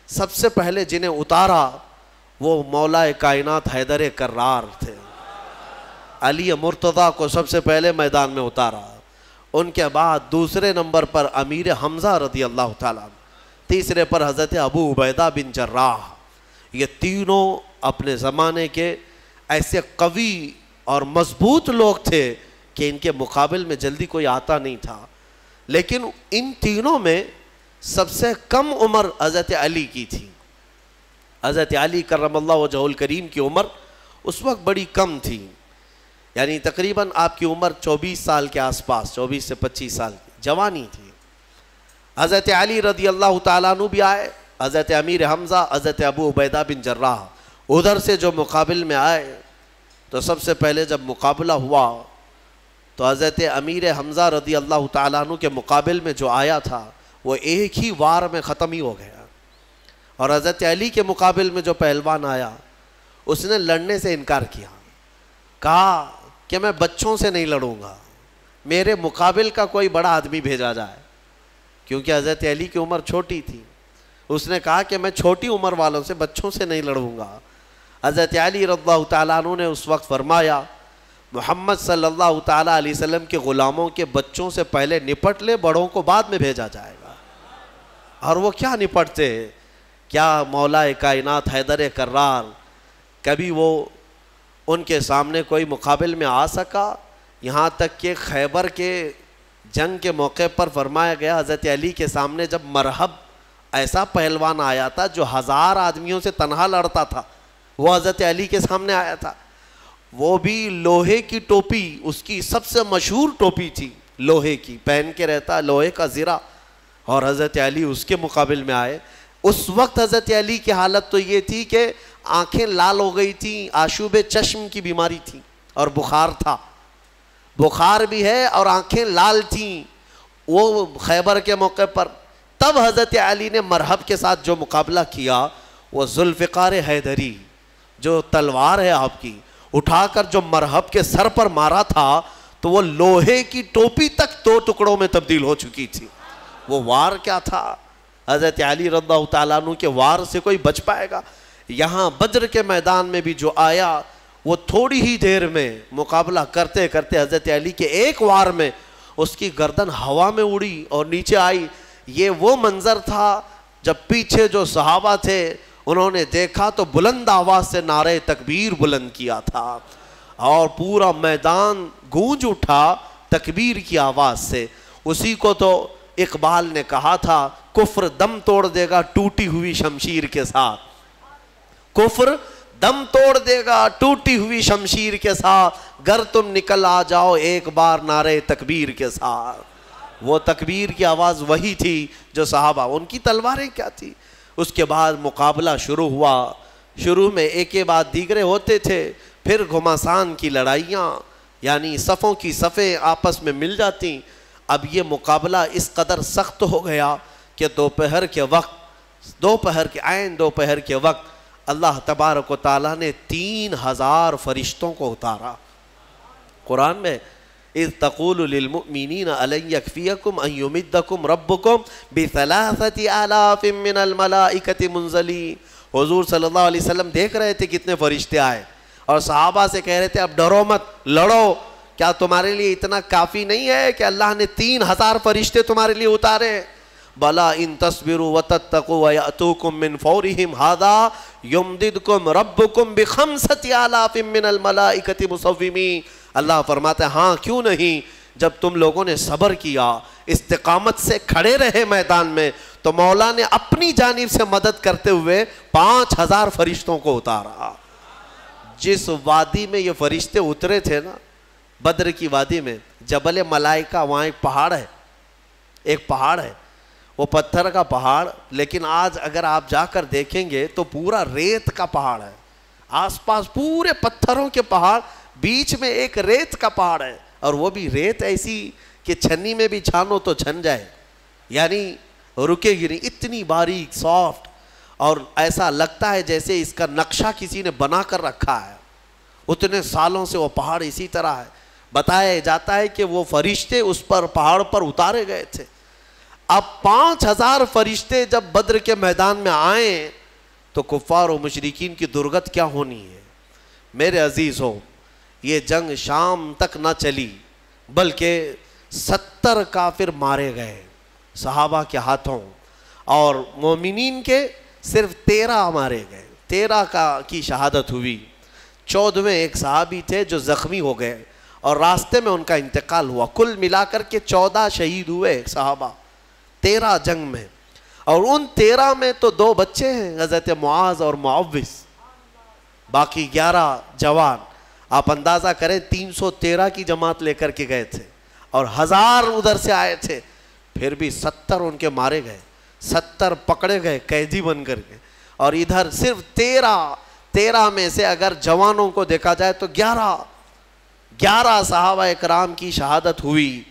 Speaker 1: سب سے پہلے جنہیں اتارا وہ مولا کائنات حیدر کرار تھے. علی مرتضیٰ کو سب سے پہلے میدان میں اتارا. ان کے بعد دوسرے نمبر پر امیر حمزہ رضی اللہ تعالیٰ، تیسرے پر حضرت ابو عبیدہ بن جراح. یہ تینوں اپنے زمانے کے ایسے قوی اور مضبوط لوگ تھے کہ ان کے مقابل میں جلدی کوئی آتا نہیں تھا. لیکن ان تینوں میں سب سے کم عمر حضرت علی کی تھی. حضرت علی کرم اللہ وجہہ الکریم کی عمر اس وقت بڑی کم تھی، یعنی تقریباً آپ کی عمر 24 سال کے آس پاس، 24 سے 25 سال کی جوانی تھی. حضرت علی رضی اللہ تعالیٰ عنہ بھی آئے، حضرت امیر حمزہ، حضرت ابو عبیدہ بن جراح ادھر سے جو مقابل میں آئے تو سب سے پہلے جب مقابلہ ہوا تو حضرت امیر حمزہ رضی اللہ تعالیٰ عنہ کے مقابل میں جو آیا تھا وہ ایک ہی وار میں ختم ہی ہو گیا. اور حضرت علی کے مقابل میں جو پہلوان آیا اس نے لڑنے سے انکار کیا، کہا کہ میں بچوں سے نہیں لڑوں گا، میرے مقابل کا کوئی بڑا آدمی بھیجا جائے. کیونکہ حضرت علی کی عمر چھوٹی تھی، اس نے کہا کہ میں چھوٹی عمر والوں سے، بچوں سے نہیں لڑوں گا. حضرت علی رضی اللہ تعالیٰ عنہ نے اس وقت فرمایا محمد صلی اللہ تعالیٰ علیہ وسلم کے غلاموں کے بچوں سے پہلے نپٹ لے، بڑوں کو بعد میں بھیجا جائے گا. اور وہ کیا نپٹتے، کیا مولا کائنات حیدر کرار کبھی وہ ان کے سامنے کوئی مقابل میں آ سکا؟ یہاں تک کہ خیبر کے جنگ کے موقع پر فرمایا گیا حضرت علی کے سامنے جب مرحب ایسا پہلوان آیا تھا جو 1000 آدمیوں سے تنہا لڑتا تھا، وہ حضرت علی کے سامنے آیا تھا. وہ بھی لوہے کی ٹوپی، اس کی سب سے مشہور ٹوپی تھی لوہے کی، پہن کے رہتا لوہے کا زرہ، اور حضرت علی اس کے مقابل میں آئے. اس وقت حضرت علی کی حالت تو یہ تھی کہ آنکھیں لال ہو گئی تھیں، آشوب چشم کی بیماری تھی اور بخار تھا، بخار بھی ہے اور آنکھیں لال تھیں وہ خیبر کے موقع پر. تب حضرت علی نے مرحب کے ساتھ جو مقابلہ کیا وہ ذوالفقار حیدری، جو تلوار ہے آپ کی، اٹھا کر جو مرحب کے سر پر مارا تھا تو وہ لوہے کی ٹوپی تک 2 ٹکڑوں میں تبدیل ہو چکی تھی. وہ وار کیا تھا؟ حضرت علی رضی اللہ تعالیٰ عنہ کے وار سے کوئی بچ پائے گا؟ یہاں بدر کے میدان میں بھی جو آیا وہ تھوڑی ہی دیر میں مقابلہ کرتے کرتے حضرت علی کے ایک وار میں اس کی گردن ہوا میں اڑی اور نیچے آئی. یہ وہ منظر تھا جب پیچھے جو صحابہ تھے انہوں نے دیکھا تو بلند آواز سے نعرہ تکبیر بلند کیا تھا اور پورا میدان گونج اٹھا تکبیر کی آواز سے. اسی کو تو اقبال نے کہا تھا کفر دم توڑ دے گا ٹوٹی ہوئی شمشیر کے ساتھ، کفر دم توڑ دے گا ٹوٹی ہوئی شمشیر کے ساتھ، گر تم نکل آ جاؤ ایک بار نعرہ تکبیر کے ساتھ. وہ تکبیر کی آواز وہی تھی جو صحابہ، ان کی تلواریں کیا تھی. اس کے بعد مقابلہ شروع ہوا. شروع میں ایک کے بعد دیگرے ہوتے تھے، پھر گھمسان کی لڑائیاں، یعنی صفوں کی صفیں آپس میں مل جاتی. اب یہ مقابلہ اس قدر سخت ہو گیا کہ دوپہر کے وقت، دوپہر کے وقت اللہ تبارک و تعالیٰ نے 3000 فرشتوں کو اتارا. قرآن میں اذ تقول للمؤمنین الن یکفیکم ان یمدکم ربکم ب3000 من الملائکۃ منزلین. حضور صلی اللہ علیہ وسلم دیکھ رہے تھے کتنے فرشتے آئے اور صحابہ سے کہہ رہے تھے اب ڈرو مت، لڑو. کیا تمہارے لیے اتنا کافی نہیں ہے کہ اللہ نے 3000 فرشتے تمہارے لیے اتارے؟ بلا ان تصبروا وتتقوا ویأتوکم من فورہم ھذا یمددکم ربکم ب5000 من الملائکۃ مصومین. اللہ فرماتا ہے ہاں کیوں نہیں، جب تم لوگوں نے صبر کیا، استقامت سے کھڑے رہے میدان میں، تو مولا نے اپنی جانب سے مدد کرتے ہوئے 5000 فرشتوں کو اتارا. جس وادی میں یہ فرشتے اترے تھے نا، بدر کی وادی میں، جبل ملائکہ، وہاں ایک پہاڑ ہے، وہ پتھر کا پہاڑ، لیکن آج اگر آپ جا کر دیکھیں گے تو پورا ریت کا پہاڑ ہے. آس پاس پورے پتھروں کے پہاڑ، بیچ میں ایک ریت کا پہاڑ ہے، اور وہ بھی ریت ایسی کہ چھنی میں بھی چھانو تو چھن جائے، یعنی رکے گی نہیں، اتنی باریک سافٹ، اور ایسا لگتا ہے جیسے اس کا نقشہ کسی نے بنا کر رکھا ہے. اتنے سالوں سے وہ پہاڑ اسی طرح ہے. بتایا جاتا ہے کہ وہ فرشتے اس پر پہاڑ پر اتارے گئے تھے. اب 5000 فرشتے جب بدر کے میدان میں آئیں تو کفار و مشرکین کی درگت کیا ہونی ہے. میرے عزیزوں، یہ جنگ شام تک نہ چلی بلکہ 70 کافر مارے گئے صحابہ کے ہاتھوں، اور مومنین کے صرف 13 مارے گئے، 13 کی شہادت ہوئی. 14ویں ایک صحابی تھے جو زخمی ہو گئے اور راستے میں ان کا انتقال ہوا. کل ملا کر کے 14 شہید ہوئے صحابہ 13 جنگ میں, اور ان 13 میں تو 2 بچے ہیں, حضرت معاذ اور معوذ, باقی 11 جوان. آپ اندازہ کریں 313 کی جماعت لے کر کے گئے تھے اور 1000 ادھر سے آئے تھے, پھر بھی 70 ان کے مارے گئے, 70 پکڑے گئے قیدی بن کر کے, اور ادھر صرف 13 میں سے اگر جوانوں کو دیکھا جائے تو 11 صحابہ اکرام کی شہادت ہوئی.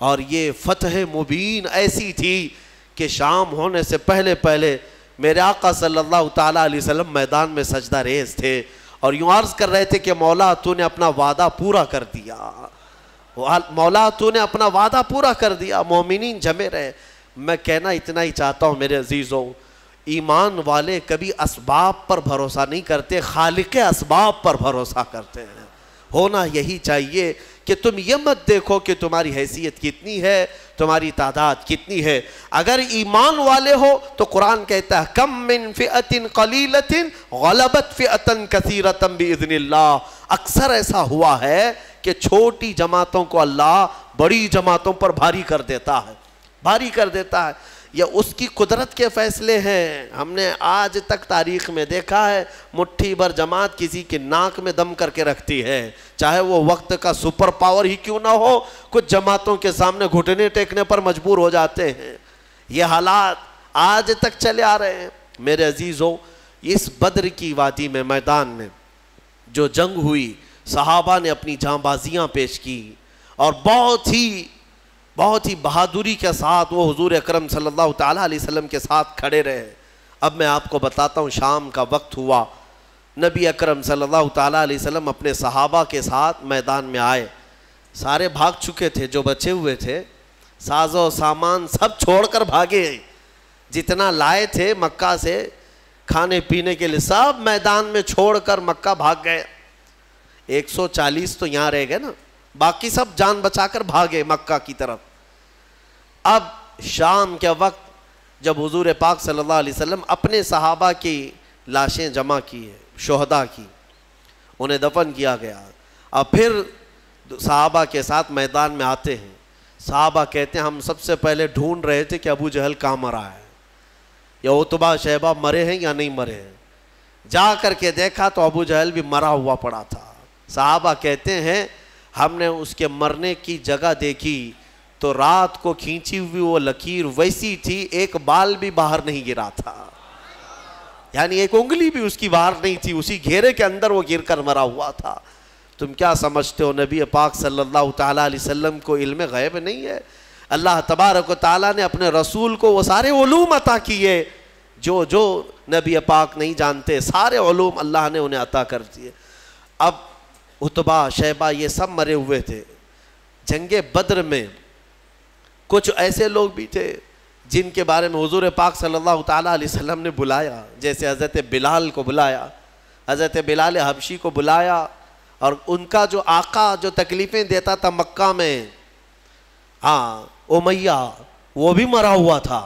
Speaker 1: اور یہ فتح مبین ایسی تھی کہ شام ہونے سے پہلے میرے آقا صلی اللہ تعالیٰ علیہ وسلم میدان میں سجدہ ریز تھے اور یوں عرض کر رہے تھے کہ مولا تو نے اپنا وعدہ پورا کر دیا, مولا تو نے اپنا وعدہ پورا کر دیا, مومنین جمے رہے. میں کہنا اتنا ہی چاہتا ہوں میرے عزیزوں, ایمان والے کبھی اسباب پر بھروسہ نہیں کرتے, خالق اسباب پر بھروسہ کرتے ہیں. ہونا یہی چاہیے کہ تم یہ مت دیکھو کہ تمہاری حیثیت کتنی ہے, تمہاری تعداد کتنی ہے. اگر ایمان والے ہو تو قرآن کہتا ہے کم من فئۃ قلیلۃ غلبت فئۃ کثیرۃ باذن اللہ. اکثر ایسا ہوا ہے کہ چھوٹی جماعتوں کو اللہ بڑی جماعتوں پر بھاری کر دیتا ہے. یہ اس کی قدرت کے فیصلے ہیں. ہم نے آج تک تاریخ میں دیکھا ہے مٹھی بھر جماعت کسی کے ناک میں دم کر کے رکھتی ہے, چاہے وہ وقت کا سپر پاور ہی کیوں نہ ہو. کچھ جماعتوں کے سامنے گھٹنے ٹیکنے پر مجبور ہو جاتے ہیں. یہ حالات آج تک چلے آ رہے ہیں. میرے عزیزوں, اس بدر کی وادی میں میدان میں جو جنگ ہوئی, صحابہ نے اپنی جاں بازیاں پیش کی اور بہت ہی بہادری کے ساتھ وہ حضور اکرم صلی اللہ تعالیٰ علیہ وسلم کے ساتھ کھڑے رہے. اب میں آپ کو بتاتا ہوں, شام کا وقت ہوا, نبی اکرم صلی اللہ تعالیٰ علیہ وسلم اپنے صحابہ کے ساتھ میدان میں آئے. سارے بھاگ چکے تھے, جو بچے ہوئے تھے ساز و سامان سب چھوڑ کر بھاگے. جتنا لائے تھے مکہ سے کھانے پینے کے لیے سب میدان میں چھوڑ کر مکہ بھاگ گئے. 140 تو یہاں رہ گئے نا, باقی سب جان بچا کر بھاگے مکہ کی طرف. اب شام کے وقت جب حضور پاک صلی اللہ علیہ وسلم اپنے صحابہ کی لاشیں جمع کی, شہداء کی, انہیں دفن کیا گیا. اب پھر صحابہ کے ساتھ میدان میں آتے ہیں. صحابہ کہتے ہیں ہم سب سے پہلے ڈھونڈ رہے تھے کہ ابو جہل کہاں مرا ہے, یا عتبہ شیبہ مرے ہیں یا نہیں مرے ہیں. جا کر کے دیکھا تو ابو جہل بھی مرا ہوا پڑا تھا. صحابہ کہتے ہیں ہم نے اس کے مرنے کی جگہ دیکھی تو رات کو کھینچی ہوئی وہ لکیر ویسی تھی, ایک بال بھی باہر نہیں گرا تھا, یعنی ایک انگلی بھی اس کی باہر نہیں تھی, اسی گھیرے کے اندر وہ گر کر مرا ہوا تھا. تم کیا سمجھتے ہو نبی پاک صلی اللہ تعالیٰ علیہ وسلم کو علم غیب نہیں ہے؟ اللہ تبارک و تعالیٰ نے اپنے رسول کو وہ سارے علوم عطا کیے جو نبی پاک نہیں جانتے, سارے علوم اللہ نے انہیں عطا کر دیے. اب عتبہ شیبہ یہ سب مرے ہوئے تھے. جنگ بدر میں کچھ ایسے لوگ بھی تھے جن کے بارے میں حضور پاک صلی اللہ تعالیٰ علیہ وسلم نے بلایا, جیسے حضرت بلال کو بلایا, حضرت بلال حبشی کو بلایا, اور ان کا جو آقا جو تکلیفیں دیتا تھا مکہ میں, امیہ, وہ بھی مرا ہوا تھا,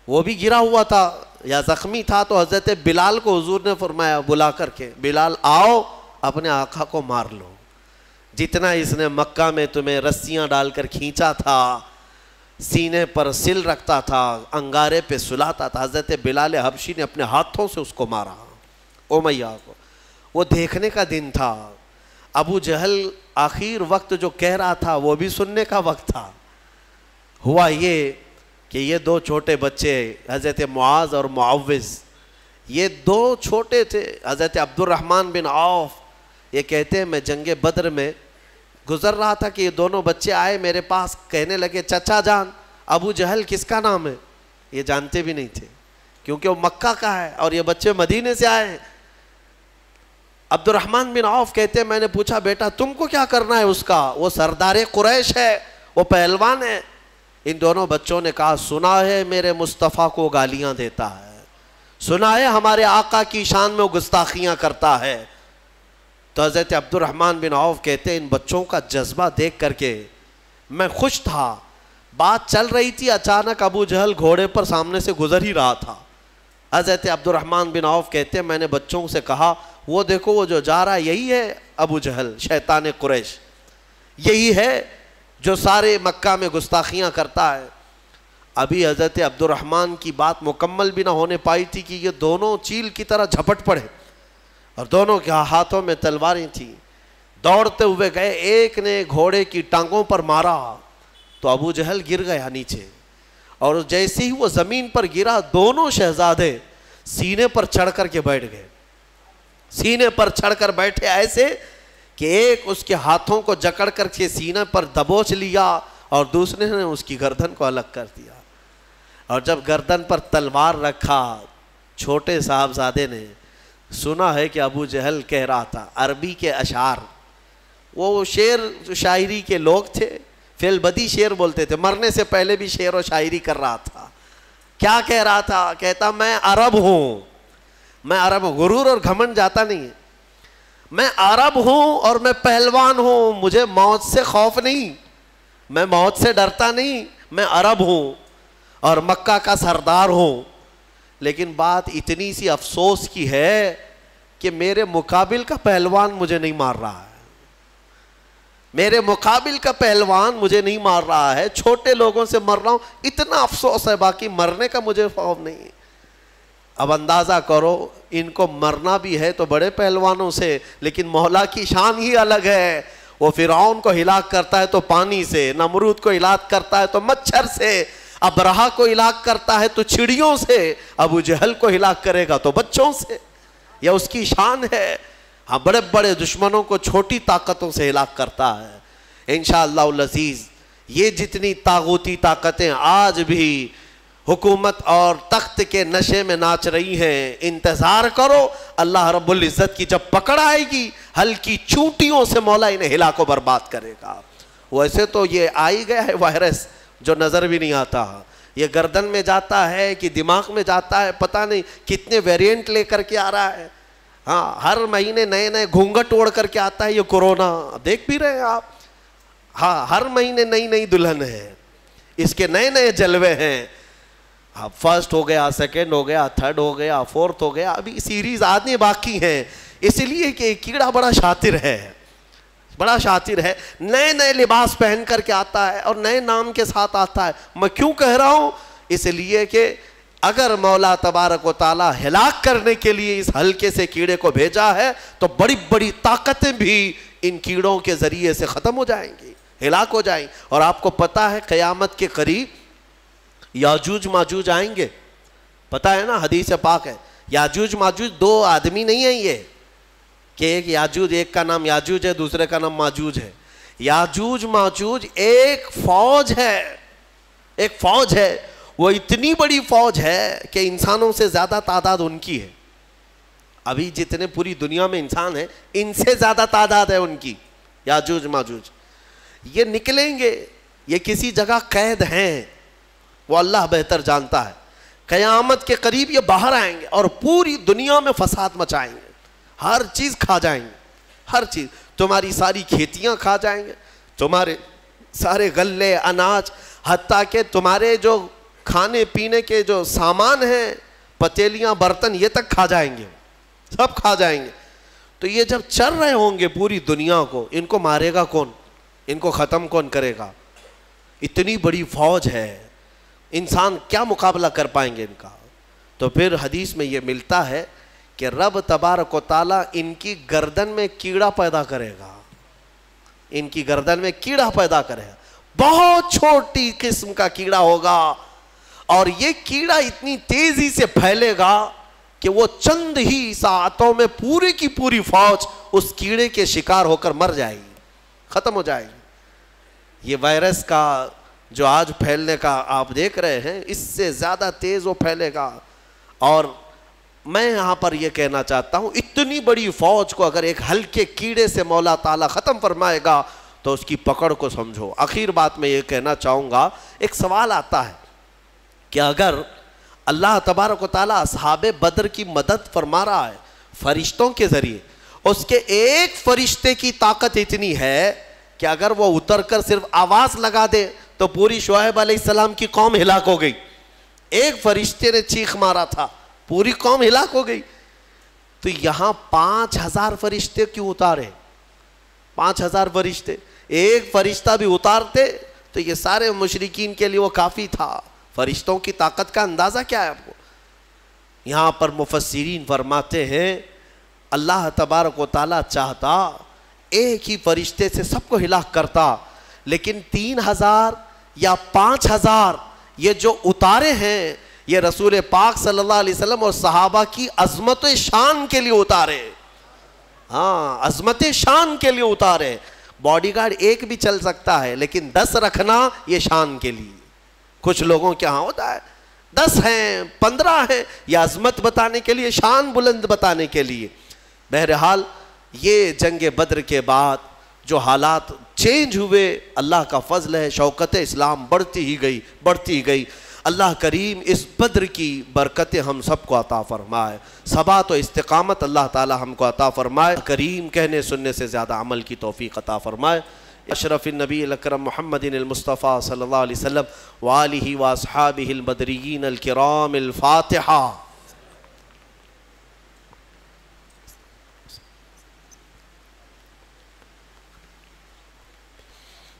Speaker 1: وہ بھی گرا ہوا تھا یا زخمی تھا. تو حضرت بلال کو حضور نے فرمایا بلا کر کے, بلال آؤ اپنے آقا کو مار لو. جتنا اس نے مکہ میں تمہیں رسیاں ڈال کر کھینچا تھا, سینے پر سل رکھتا تھا, انگارے پہ سلاتا تھا, حضرت بلال حبشی نے اپنے ہاتھوں سے اس کو مارا, امیہ کو. وہ دیکھنے کا دن تھا. ابو جہل آخر وقت جو کہہ رہا تھا وہ بھی سننے کا وقت تھا. ہوا یہ کہ یہ 2 چھوٹے بچے حضرت معاذ اور معوذ, یہ 2 چھوٹے تھے. حضرت عبد الرحمن بن عوف یہ کہتے ہیں میں جنگ بدر میں گزر رہا تھا کہ یہ دونوں بچے آئے میرے پاس, کہنے لگے چچا جان ابو جہل کس کا نام ہے؟ یہ جانتے بھی نہیں تھے کیونکہ وہ مکہ کا ہے اور یہ بچے مدینے سے آئے ہیں. عبد الرحمن بن عوف کہتے ہیں میں نے پوچھا بیٹا تم کو کیا کرنا ہے اس کا, وہ سردار قریش ہے, وہ پہلوان ہے. ان دونوں بچوں نے کہا سنا ہے میرے مصطفیٰ کو گالیاں دیتا ہے, سنا ہے ہمارے آقا کی شان میں وہ گستاخیاں کرتا ہے. تو حضرت عبد الرحمن بن عوف کہتے ہیں ان بچوں کا جذبہ دیکھ کر کے میں خوش تھا. بات چل رہی تھی, اچانک ابو جہل گھوڑے پر سامنے سے گزر ہی رہا تھا. حضرت عبد الرحمن بن عوف کہتے ہیں میں نے بچوں سے کہا وہ دیکھو وہ جو جا رہا ہے یہی ہے ابو جہل شیطان قریش، یہی ہے جو سارے مکہ میں گستاخیاں کرتا ہے۔ ابھی حضرت عبد الرحمن کی بات مکمل بھی نہ ہونے پائی تھی کہ یہ دونوں چیل کی طرح جھپٹ پڑے اور دونوں کے ہاتھوں میں تلواریں تھیں، دوڑتے ہوئے گئے، ایک نے گھوڑے کی ٹانگوں پر مارا تو ابو جہل گر گیا نیچے، اور جیسے ہی وہ زمین پر گرا دونوں شہزادے سینے پر چڑھ کر کے بیٹھ گئے، سینے پر چڑھ کر بیٹھے ایسے کہ ایک اس کے ہاتھوں کو جکڑ کر کے سینے پر دبوچ لیا اور دوسرے نے اس کی گردن کو الگ کر دیا، اور جب گردن پر تلوار رکھا چھوٹے صاحبزادے نے سنا ہے کہ ابو جہل کہہ رہا تھا عربی کے اشعار، وہ شعر شاعری کے لوگ تھے، فی البدی شعر بولتے تھے، مرنے سے پہلے بھی شعر و شاعری کر رہا تھا۔ کیا کہہ رہا تھا؟ کہتا میں عرب ہوں، میں عرب ہوں، غرور اور گھمنڈ جاتا نہیں ہے، میں عرب ہوں اور میں پہلوان ہوں، مجھے موت سے خوف نہیں، میں موت سے ڈرتا نہیں، میں عرب ہوں اور مکہ کا سردار ہوں، لیکن بات اتنی سی افسوس کی ہے کہ میرے مقابل کا پہلوان مجھے نہیں مار رہا ہے، میرے مقابل کا پہلوان مجھے نہیں مار رہا ہے، چھوٹے لوگوں سے مر رہا ہوں، اتنا افسوس ہے، باقی مرنے کا مجھے خوف نہیں ہے۔ اب اندازہ کرو ان کو مرنا بھی ہے تو بڑے پہلوانوں سے، لیکن مولا کی شان ہی الگ ہے، وہ فرعون کو ہلاک کرتا ہے تو پانی سے، نمرود کو ہلاک کرتا ہے تو مچھر سے، ابرہا کو ہلاک کرتا ہے تو چڑیوں سے، ابو جہل کو ہلاک کرے گا تو بچوں سے، یہ اس کی شان ہے۔ ہاں بڑے بڑے دشمنوں کو چھوٹی طاقتوں سے ہلاک کرتا ہے انشاءاللہ العزیز۔ یہ جتنی طاغوتی طاقتیں آج بھی حکومت اور تخت کے نشے میں ناچ رہی ہیں، انتظار کرو اللہ رب العزت کی جب پکڑ آئے گی، ہلکی چونٹیوں سے مولا انہیں ہلاک و برباد کرے گا۔ ویسے تو یہ آئی گیا ہے وائرس جو نظر بھی نہیں آتا، یہ گردن میں جاتا ہے کہ دماغ میں جاتا ہے، پتہ نہیں کتنے ویرینٹ لے کر کے آ رہا ہے۔ ہاں ہر مہینے نئے نئے گھونگھٹ اوڑھ کر کے آتا ہے یہ کورونا، دیکھ بھی رہے ہیں آپ۔ ہاں ہر مہینے نئی نئی دلہن ہے، اس کے نئے نئے جلوے ہیں۔ ہاں فرسٹ ہو گیا، سیکنڈ ہو گیا، تھرڈ ہو گیا، فورتھ ہو گیا، ابھی سیریز آنے باقی ہیں، اس لیے کہ کیڑا بڑا شاطر ہے، بڑا شاطر ہے، نئے نئے لباس پہن کر کے آتا ہے اور نئے نام کے ساتھ آتا ہے۔ میں کیوں کہہ رہا ہوں؟ اس لیے کہ اگر مولا تبارک و تعالی ہلاک کرنے کے لیے اس ہلکے سے کیڑے کو بھیجا ہے تو بڑی بڑی طاقتیں بھی ان کیڑوں کے ذریعے سے ختم ہو جائیں گی، ہلاک ہو جائیں گی۔ اور آپ کو پتہ ہے قیامت کے قریب یاجوج ماجوج آئیں گے، پتہ ہے نا، حدیث پاک ہے۔ یاجوج ماجوج دو آدمی نہیں ہیں یہ کہ ایک یاجوج، ایک کا نام یاجوج ہے دوسرے کا نام ماجوج ہے۔ یاجوج ماجوج ایک فوج ہے، ایک فوج ہے، وہ اتنی بڑی فوج ہے کہ انسانوں سے زیادہ تعداد ان کی ہے۔ ابھی جتنے پوری دنیا میں انسان ہیں ان سے زیادہ تعداد ہے ان کی، یاجوج ماجوج۔ یہ نکلیں گے، یہ کسی جگہ قید ہیں، وہ اللہ بہتر جانتا ہے۔ قیامت کے قریب یہ باہر آئیں گے اور پوری دنیا میں فساد مچائیں گے، ہر چیز کھا جائیں گے، ہر چیز، تمہاری ساری کھیتیاں کھا جائیں گے، تمہارے سارے غلے اناج، حتیٰ کہ تمہارے جو کھانے پینے کے جو سامان ہیں، پتیلیاں برتن، یہ تک کھا جائیں گے، سب کھا جائیں گے۔ تو یہ جب چل رہے ہوں گے پوری دنیا کو، ان کو مارے گا کون؟ ان کو ختم کون کرے گا؟ اتنی بڑی فوج ہے، انسان کیا مقابلہ کر پائیں گے ان کا؟ تو پھر حدیث میں یہ ملتا ہے کہ رب تبارک و تعالیٰ ان کی گردن میں کیڑا پیدا کرے گا، ان کی گردن میں کیڑا پیدا کرے گا، بہت چھوٹی قسم کا کیڑا ہوگا، اور یہ کیڑا اتنی تیزی سے پھیلے گا کہ وہ چند ہی ساعتوں میں پوری کی پوری فوج اس کیڑے کے شکار ہو کر مر جائے گی، ختم ہو جائے گی۔ یہ وائرس کا جو آج پھیلنے کا آپ دیکھ رہے ہیں، اس سے زیادہ تیز وہ پھیلے گا۔ اور میں یہاں پر یہ کہنا چاہتا ہوں، اتنی بڑی فوج کو اگر ایک ہلکے کیڑے سے مولا تعالیٰ ختم فرمائے گا تو اس کی پکڑ کو سمجھو۔ آخر بات میں یہ کہنا چاہوں گا، ایک سوال آتا ہے کہ اگر اللہ تبارک و تعالیٰ اصحاب بدر کی مدد فرما رہا ہے فرشتوں کے ذریعے، اس کے ایک فرشتے کی طاقت اتنی ہے کہ اگر وہ اتر کر صرف آواز لگا دے تو پوری شعیب علیہ السلام کی قوم ہلاک ہو گئی۔ ایک فرشتے نے چیخ مارا تھا، پوری قوم ہلاک ہو گئی۔ تو یہاں 5000 فرشتے کیوں اتارے؟ 5000 فرشتے، ایک فرشتہ بھی اتارتے تو یہ سارے مشرکین کے لیے وہ کافی تھا۔ فرشتوں کی طاقت کا اندازہ کیا ہے آپ کو؟ یہاں پر مفسرین فرماتے ہیں اللہ تبارک و تعالیٰ چاہتا ایک ہی فرشتے سے سب کو ہلاک کرتا، لیکن 3000 یا 5000 یہ جو اتارے ہیں یہ رسول پاک صلی اللہ علیہ وسلم اور صحابہ کی عظمت شان کے لیے اتارے۔ ہاں، عظمت شان کے لیے اتارے۔ باڈی گارڈ ایک بھی چل سکتا ہے لیکن 10 رکھنا یہ شان کے لیے۔ کچھ لوگوں کے ہاں ہوتا ہے 10 ہیں 15 ہیں، یہ عظمت بتانے کے لیے، شان بلند بتانے کے لیے۔ بہرحال یہ جنگ بدر کے بعد جو حالات چینج ہوئے، اللہ کا فضل ہے، شوکت اسلام بڑھتی ہی گئی۔ اللہ کریم اس بدر کی برکتیں ہم سب کو عطا فرمائے، ثبات و استقامت اللہ تعالی ہم کو عطا فرمائے، کریم کہنے سننے سے زیادہ عمل کی توفیق عطا فرمائے۔ اشرف النبی الاکرم محمد المصطفیٰ صلی اللہ علیہ وسلم وآلہ واصحابہ البدریین الکرام الفاتحہ۔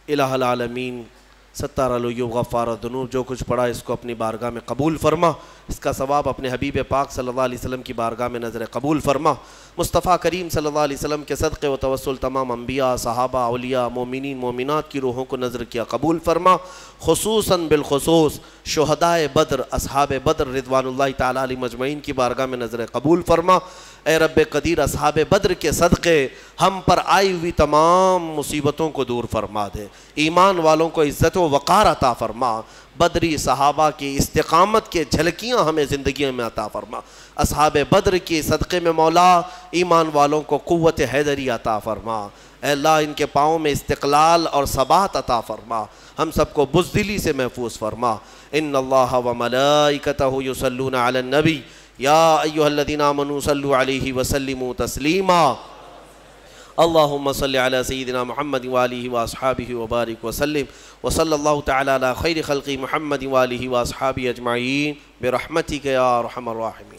Speaker 1: الہ العالمین ستار العیوب غفار الذنوب، جو کچھ پڑھا اس کو اپنی بارگاہ میں قبول فرما، اس کا ثواب اپنے حبیب پاک صلی اللہ علیہ وسلم کی بارگاہ میں نظر قبول فرما۔ مصطفیٰ کریم صلی اللہ علیہ وسلم کے صدقے و توسل تمام انبیاء، صحابہ، اولیاء، مومنین، مومنات کی روحوں کو نظر کیا قبول فرما، خصوصاً بالخصوص شہدائے بدر، اصحاب بدر رضوان اللہ تعالیٰ علیہ مجمعین کی بارگاہ میں نظر قبول فرما۔ اے رب قدیر، اصحاب بدر کے صدقے ہم پر آئی ہوئی تمام مصیبتوں کو دور فرما دے، ایمان والوں کو عزت و وقار عطا فرما، بدری صحابہ کی استقامت کے جھلکیاں ہمیں زندگیوں میں عطا فرما۔ اصحاب بدر کی صدقے میں مولا ایمان والوں کو قوت حیدری عطا فرما۔ اے اللہ ان کے پاؤں میں استقلال اور ثبات عطا فرما، ہم سب کو بزدلی سے محفوظ فرما۔ ان اللہ و ملائکتہ یصلون علی النبی یا ایہا الذین آمنوا صلوا علیہ وسلموا تسلیما۔ اللہم صلی علی سیدنا محمد وآلہ واصحابہ وبارک وسلم، وصلی اللہ تعالی علی خیر خلق محمد وآلہ واصحابہ اجمعین برحمتک یا ارحم الراحمین۔